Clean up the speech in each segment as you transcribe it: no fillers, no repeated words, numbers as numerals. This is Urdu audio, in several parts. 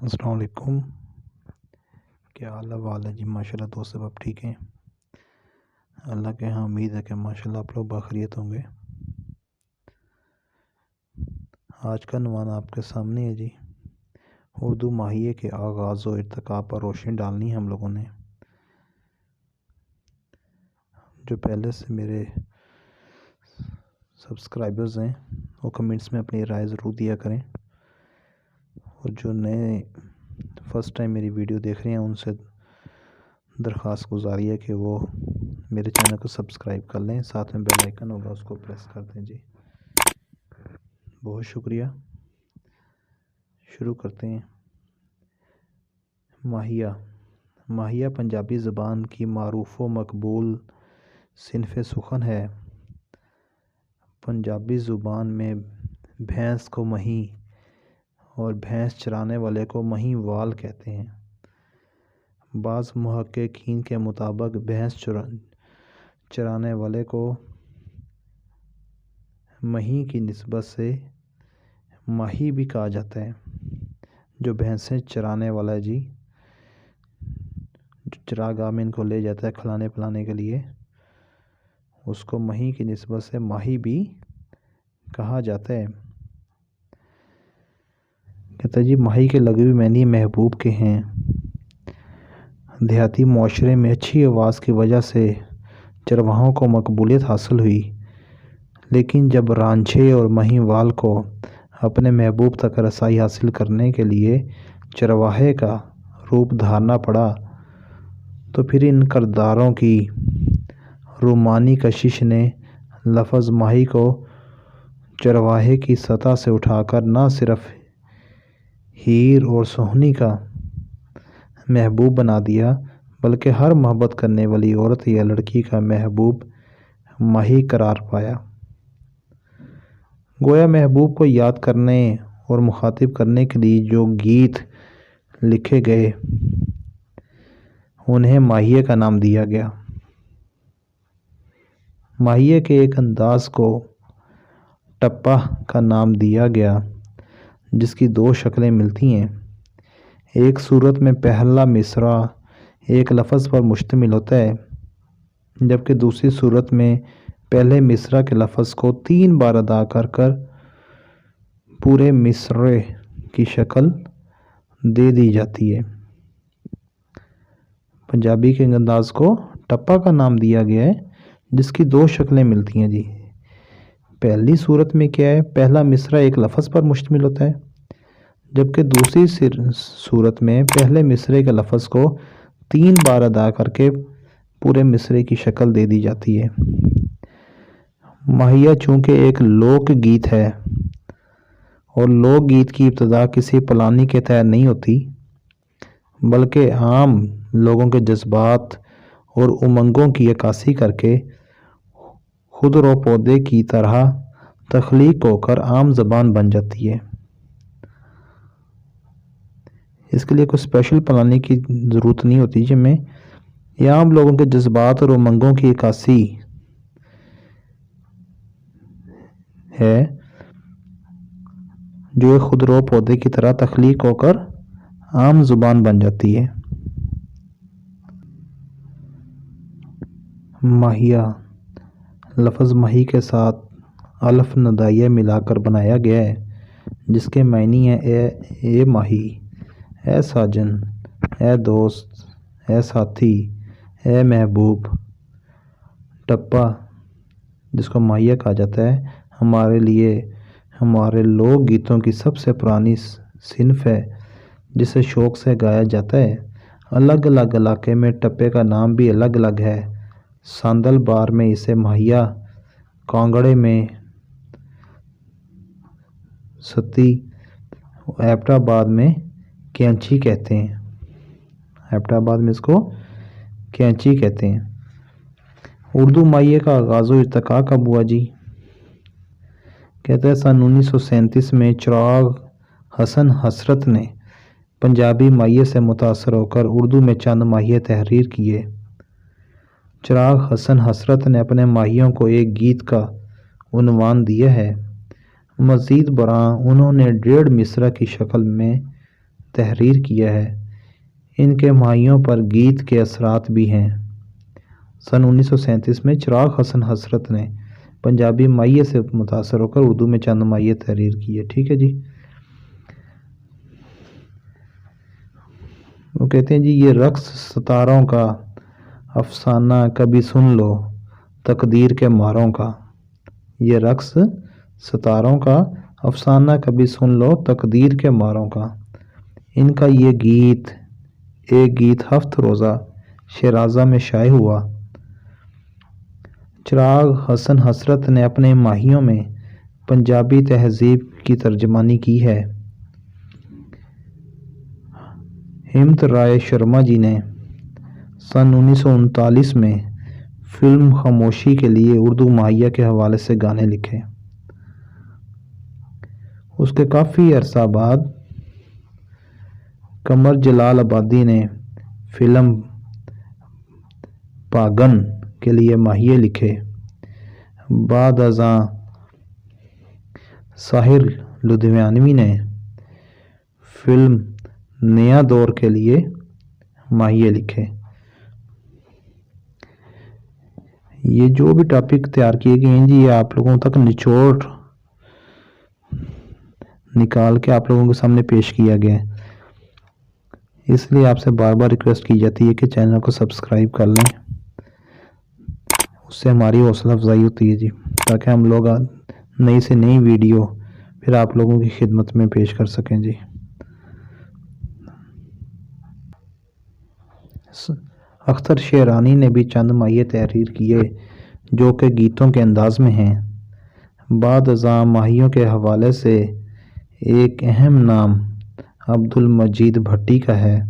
السلام علیکم. کیا حال ہے جی؟ ماشاءاللہ دوست سب آپ ٹھیک ہیں؟ اللہ کے ہاں امید ہے کہ ماشاءاللہ آپ لوگ بخیریت ہوں گے. آج کا عنوان آپ کے سامنے ہے جی. اردو ماہیے کے آغاز و ارتقاء پر روشنی ڈالنی ہے ہم لوگوں نے. جو پہلے سے میرے سبسکرائبرز ہیں وہ کمنٹس میں اپنی رائے ضرور دیا کریں، اور جو نئے فرسٹ ٹائم میری ویڈیو دیکھ رہے ہیں ان سے درخواست گزاری ہے کہ وہ میرے چینل کو سبسکرائب کر لیں، ساتھ میں بیل آئیکن ہوگا اس کو پریس کر دیں جی. بہت شکریہ. شروع کرتے ہیں. ماہیہ پنجابی زبان کی معروف و مقبول صنف سخن ہے. پنجابی زبان میں بھینس کو مہی اور بھینس چرانے والے کو مہی وال کہتے ہیں. بعض محققین کے مطابق بھینس چرانے والے کو مہی کی نسبت سے ماہی بھی کہا جاتا ہے. جو بھینسیں چرانے والا ہے جی، جو چراگاہ میں ان کو لے جاتا ہے کھلانے پلانے کے لیے، اس کو مہی کی نسبت سے ماہی بھی کہا جاتا ہے. کہتا ہے جی ماہی کے لغوی معنی محبوب کے ہیں. دیہاتی معاشرے میں اچھی آواز کی وجہ سے چرواہوں کو مقبولیت حاصل ہوئی، لیکن جب رانجھے اور مہی وال کو اپنے محبوب تک رسائی حاصل کرنے کے لیے چرواہے کا روپ دھارنا پڑا تو پھر ان کرداروں کی رومانی کشش نے لفظ ماہی کو چرواہے کی سطح سے اٹھا کر نہ صرف ہیر اور سوہنی کا محبوب بنا دیا، بلکہ ہر محبت کرنے والی عورت یا لڑکی کا محبوب ماہی قرار پایا. گویا محبوب کو یاد کرنے اور مخاطب کرنے کے لیے جو گیت لکھے گئے انہیں ماہیے کا نام دیا گیا. ماہیے کے ایک انداز کو ٹپا کا نام دیا گیا، جس کی دو شکلیں ملتی ہیں. ایک صورت میں پہلا مصرع ایک لفظ پر مشتمل ہوتا ہے، جبکہ دوسری صورت میں پہلے مصرع کے لفظ کو 3 بار ادا کر کر پورے مصرعے کی شکل دے دی جاتی ہے. پنجابی کے انداز کو ٹپا کا نام دیا گیا ہے، جس کی دو شکلیں ملتی ہیں جی. پہلی صورت میں کیا ہے؟ پہلا مصرع ایک لفظ پر مشتمل ہوتا ہے، جبکہ دوسری صورت میں پہلے مصرعے کے لفظ کو 3 بار ادا کر کے پورے مصرعے کی شکل دے دی جاتی ہے. ماہیہ چونکہ ایک لوک گیت ہے اور لوک گیت کی ابتدا کسی پلانی کے تحت نہیں ہوتی، بلکہ عام لوگوں کے جذبات اور امنگوں کی عکاسی کر کے خود رو پودے کی طرح تخلیق ہو کر عام زبان بن جاتی ہے. اس کے لیے کوئی اسپیشل پلاننگ کی ضرورت نہیں ہوتی، جن میں یہ عام لوگوں کے جذبات اور امنگوں کی عکاسی ہے، جو ایک خود رو پودے کی طرح تخلیق ہو کر عام زبان بن جاتی ہے. ماہیہ لفظ مہی کے ساتھ الف ندائیہ ملا کر بنایا گیا ہے، جس کے معنی ہیں اے ماہی، اے ساجن، اے دوست، اے ساتھی، اے محبوب. ٹپا، جس کو ماہیہ کہا جاتا ہے، ہمارے لیے ہمارے لوک گیتوں کی سب سے پرانی صنف ہے، جسے شوق سے گایا جاتا ہے. الگ الگ علاقے میں ٹپے کا نام بھی الگ الگ ہے. ساندل بار میں اسے ماہیہ، کانگڑے میں ستی، ایبٹ آباد میں کینچی کہتے ہیں. ایبٹ آباد میں اس کو کینچی کہتے ہیں. اردو ماہیے کا آغاز و ارتقاء کب ہوا جی؟ کہتا ہے سن 1937 میں چراغ حسن حسرت نے پنجابی ماہیے سے متاثر ہو کر اردو میں چند ماہیے تحریر کیے. چراغ حسن حسرت نے اپنے ماہیوں کو ایک گیت کا عنوان دیا ہے. مزید برآں انہوں نے 1.5 مصرع کی شکل میں تحریر کیا ہے۔ ان کے ماہیوں پر گیت کے اثرات بھی ہیں۔ سن 1937 میں چراغ حسن حسرت نے پنجابی ماہیے سے متاثر ہو کر اردو میں چند ماہیے تحریر کیے۔ ٹھیک ہے جی، وہ کہتے ہیں جی یہ رقص ستاروں کا افسانہ کبھی سن لو تقدیر کے ماروں کا۔ یہ رقص ستاروں کا افسانہ کبھی سن لو تقدیر کے ماروں کا۔ ان کا یہ گیت ایک گیت ہفت روزہ شیرازہ میں شائع ہوا۔ چراغ حسن حسرت نے اپنے ماہیوں میں پنجابی تہذیب کی ترجمانی کی ہے۔ ہیمت رائے شرما جی نے سن 1939 میں فلم خاموشی کے لیے اردو ماہیہ کے حوالے سے گانے لکھے۔ اس کے کافی عرصہ بعد قمر جلال آبادی نے فلم پاگن کے لیے ماہیے لکھے۔ بعد ازاں ساحر لدھیانوی نے فلم نیا دور کے لیے ماہیے لکھے۔ یہ جو بھی ٹاپک تیار کیے گئے ہیں جی یہ آپ لوگوں تک نچوڑ نکال کے آپ لوگوں کے سامنے پیش کیا گیا ہے۔ اس لیے آپ سے بار بار ریکویسٹ کی جاتی ہے کہ چینل کو سبسکرائب کر لیں، اس سے ہماری حوصلہ افزائی ہوتی ہے جی، تاکہ ہم لوگ نئی سے نئی ویڈیو پھر آپ لوگوں کی خدمت میں پیش کر سکیں جی۔ اختر شیرانی نے بھی چند ماہیے تحریر کیے جو کہ گیتوں کے انداز میں ہیں۔ بعد ازاں ماہیوں کے حوالے سے ایک اہم نام عبدالمجید بھٹی کا ہے۔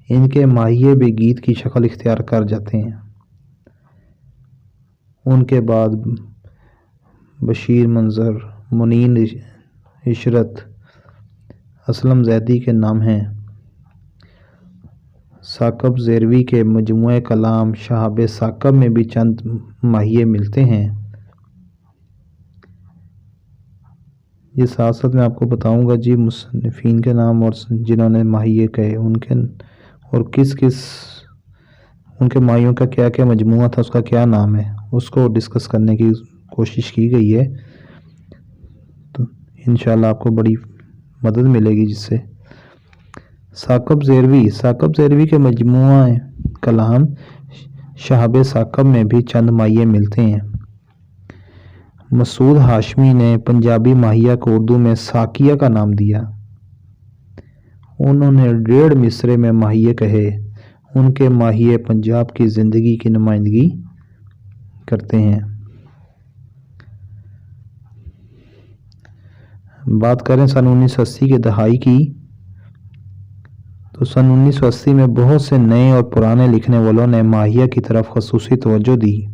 ان کے ماہیے بھی گیت کی شکل اختیار کر جاتے ہیں۔ ان کے بعد بشیر منظر، منین عشرت، اسلم زیدی کے نام ہیں۔ ثاقب زیروی کے مجموعہ کلام شہاب ثاقب میں بھی چند ماہیے ملتے ہیں۔ یہ ساتھ ساتھ میں آپ کو بتاؤں گا جی مصنفین کے نام اور جنہوں نے ماہیے کہے ان کے اور کس ان کے ماہیوں کا کیا کیا مجموعہ تھا، اس کا کیا نام ہے، اس کو ڈسکس کرنے کی کوشش کی گئی ہے، تو انشاءاللہ آپ کو بڑی مدد ملے گی جس سے۔ ثاقب زیروی کے مجموعہ کلام شہاب ثاقب میں بھی چند ماہیے ملتے ہیں۔ مسعود ہاشمی نے پنجابی ماہیہ کو اردو میں ساقیہ کا نام دیا۔ انہوں نے 1.5 مصرے میں ماہیے کہے۔ ان کے ماہیے پنجاب کی زندگی کی نمائندگی کرتے ہیں۔ بات کریں سن 1980 کے دہائی کی، تو سن 1980 میں بہت سے نئے اور پرانے لکھنے والوں نے ماہیہ کی طرف خصوصی توجہ دی۔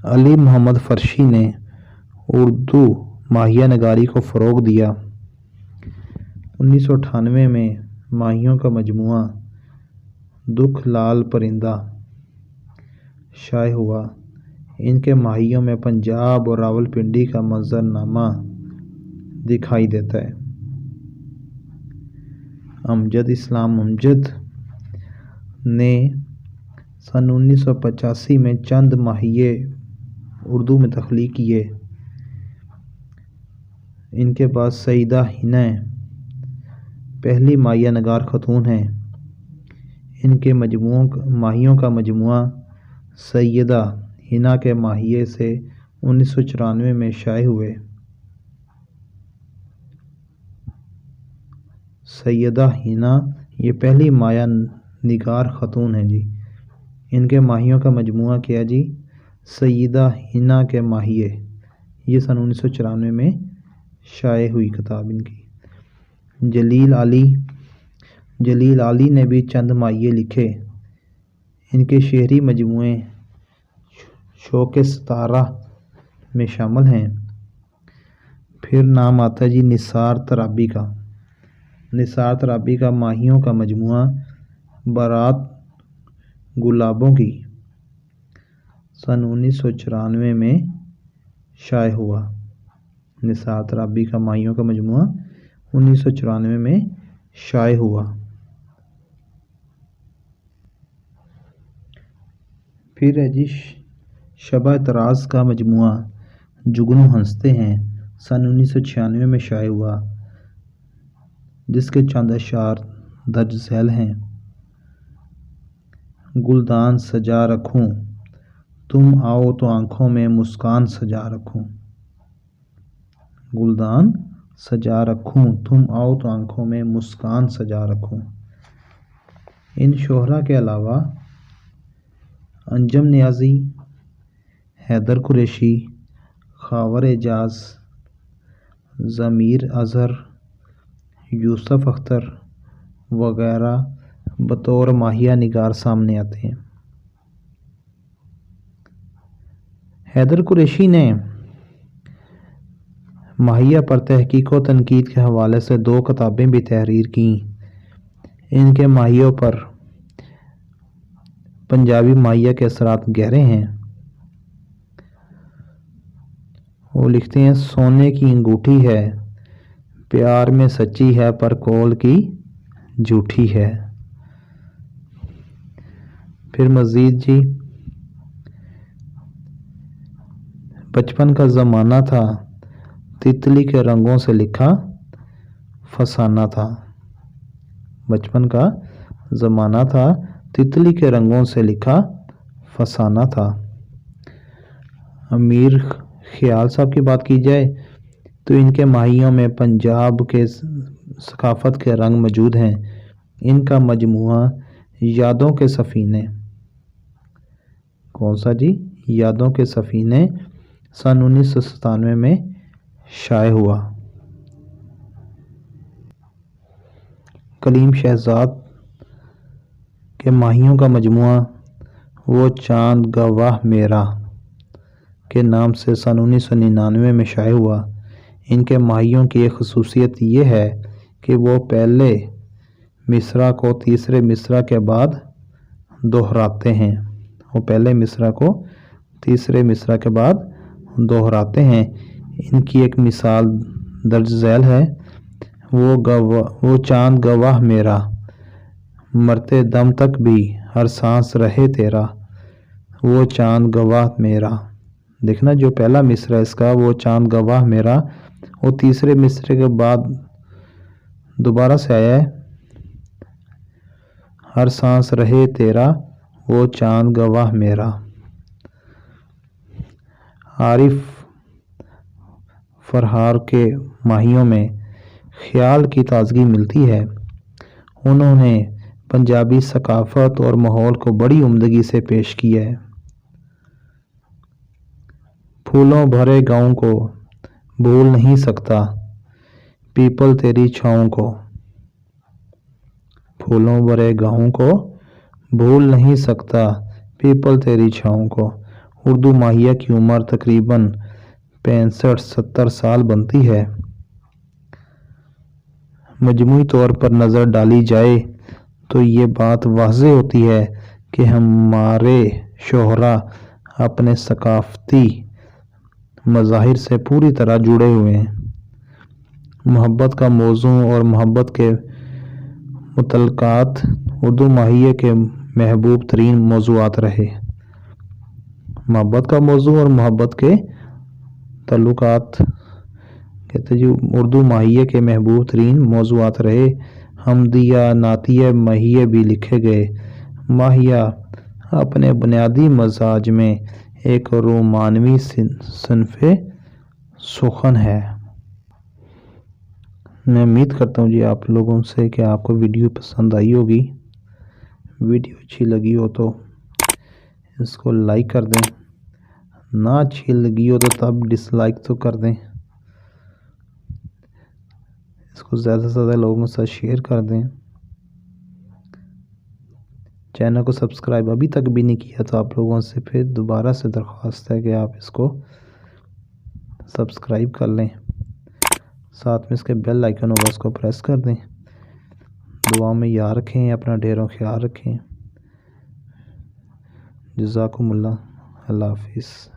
علی محمد فرشی نے اردو ماہیہ نگاری کو فروغ دیا۔ 1998 میں ماہیوں کا مجموعہ دکھ لال پرندہ شائع ہوا۔ ان کے ماہیوں میں پنجاب اور راولپنڈی کا منظرنامہ دکھائی دیتا ہے۔ امجد اسلام امجد نے سن 1985 میں چند ماہیے اردو میں تخلیق کیے۔ ان کے بعد سیدہ ہنا پہلی ماہیہ نگار خاتون ہیں۔ ان کے ماہیوں کا مجموعہ سیدہ ہنا کے ماہیے سے 1994 میں شائع ہوئے۔ سیدہ ہنا یہ پہلی ماہیہ نگار خاتون ہیں جی۔ ان کے ماہیوں کا مجموعہ کیا جی سیدہ ہنا کے ماہیے، یہ سن 1994 میں شائع ہوئی کتاب ان کی۔ جلیل علی نے بھی چند ماہیے لکھے۔ ان کے شعری مجموعے شوق ستارہ میں شامل ہیں۔ پھر نام آتا ہے جی نثار ترابی کا۔ نثار ترابی کا ماہیوں کا مجموعہ بارات گلابوں کی سن 1994 میں شائع ہوا۔ نثار ترابی کا ماہیوں کا مجموعہ 1994 میں شائع ہوا۔ پھر ہے جی شبہ اعتراض کا مجموعہ جگنو ہنستے ہیں سن 1996 میں شائع ہوا، جس کے چند اشعار درج ذیل ہیں۔ گلدان سجا رکھوں تم آؤ تو آنکھوں میں مسکان سجا رکھوں، گلدان سجا رکھوں تم آؤ تو آنکھوں میں مسکان سجا رکھوں۔ ان شعراء کے علاوہ انجم نیازی، حیدر قریشی، خاور اعجاز، ضمیر اظہر، یوسف اختر وغیرہ بطور ماہیہ نگار سامنے آتے ہیں۔ حیدر قریشی نے ماہیہ پر تحقیق و تنقید کے حوالے سے 2 کتابیں بھی تحریر کیں۔ ان کے ماہیوں پر پنجابی ماہیہ کے اثرات گہرے ہیں۔ وہ لکھتے ہیں سونے کی انگوٹھی ہے پیار میں سچی ہے پر کول کی جھوٹی ہے۔ پھر مزید جی بچپن کا زمانہ تھا تتلی کے رنگوں سے لکھا فسانہ تھا، بچپن کا زمانہ تھا تتلی کے رنگوں سے لکھا فسانہ تھا۔ امیر خیال صاحب کی بات کی جائے تو ان کے ماہیوں میں پنجاب کے ثقافت کے رنگ موجود ہیں۔ ان کا مجموعہ یادوں کے سفینے، کون سا جی؟ یادوں کے سفینے، سن 1997 میں شائع ہوا۔ کلیم شہزاد کے ماہیوں کا مجموعہ وہ چاند گواہ میرا کے نام سے سن 1999 میں شائع ہوا۔ ان کے ماہیوں کی ایک خصوصیت یہ ہے کہ وہ پہلے مصرع کو تیسرے مصرع کے بعد دہراتے ہیں، وہ پہلے مصرع کو تیسرے مصرع کے بعد دہراتے ہیں۔ ان کی ایک مثال درج ذیل ہے، وہ چاند گواہ میرا مرتے دم تک بھی ہر سانس رہے تیرا، وہ چاند گواہ میرا۔ دیکھنا جو پہلا مصرع اس کا وہ چاند گواہ میرا، وہ تیسرے مصرع کے بعد دوبارہ سے آیا ہے ہر سانس رہے تیرا، وہ چاند گواہ میرا۔ عارف فرہار کے ماہیوں میں خیال کی تازگی ملتی ہے۔ انہوں نے پنجابی ثقافت اور ماحول کو بڑی عمدگی سے پیش کیا ہے۔ پھولوں بھرے گاؤں کو بھول نہیں سکتا پیپل تیری چھاؤں کو، پھولوں بھرے گاؤں کو بھول نہیں سکتا پیپل تیری چھاؤں کو۔ اردو ماہیہ کی عمر تقریباً 65-70 سال بنتی ہے۔ مجموعی طور پر نظر ڈالی جائے تو یہ بات واضح ہوتی ہے کہ ہمارے شعراء اپنے ثقافتی مظاہر سے پوری طرح جڑے ہوئے ہیں۔ محبت کا موضوع اور محبت کے متعلقات اردو ماہیہ کے محبوب ترین موضوعات رہے۔ محبت کا موضوع اور محبت کے تعلقات کہتے جو اردو ماہیہ کے محبوب ترین موضوعات رہے۔ حمدیہ نعتیہ ماہیہ بھی لکھے گئے۔ ماہیہ اپنے بنیادی مزاج میں ایک رومانوی صنف سخن ہے۔ میں امید کرتا ہوں جی آپ لوگوں سے کہ آپ کو ویڈیو پسند آئی ہوگی۔ ویڈیو اچھی لگی ہو تو اس کو لائک کر دیں، نہ اچھی لگی ہو تو تب ڈس لائک تو کر دیں۔ اس کو زیادہ سے زیادہ لوگوں کے ساتھ شیئر کر دیں۔ چینل کو سبسکرائب ابھی تک بھی نہیں کیا تو آپ لوگوں سے پھر دوبارہ سے درخواست ہے کہ آپ اس کو سبسکرائب کر لیں، ساتھ میں اس کے بیل آئیکن ہوگا اس کو پریس کر دیں۔ دعا میں یاد رکھیں، اپنا ڈھیروں خیال رکھیں۔ جزاکم اللہ، اللہ حافظ۔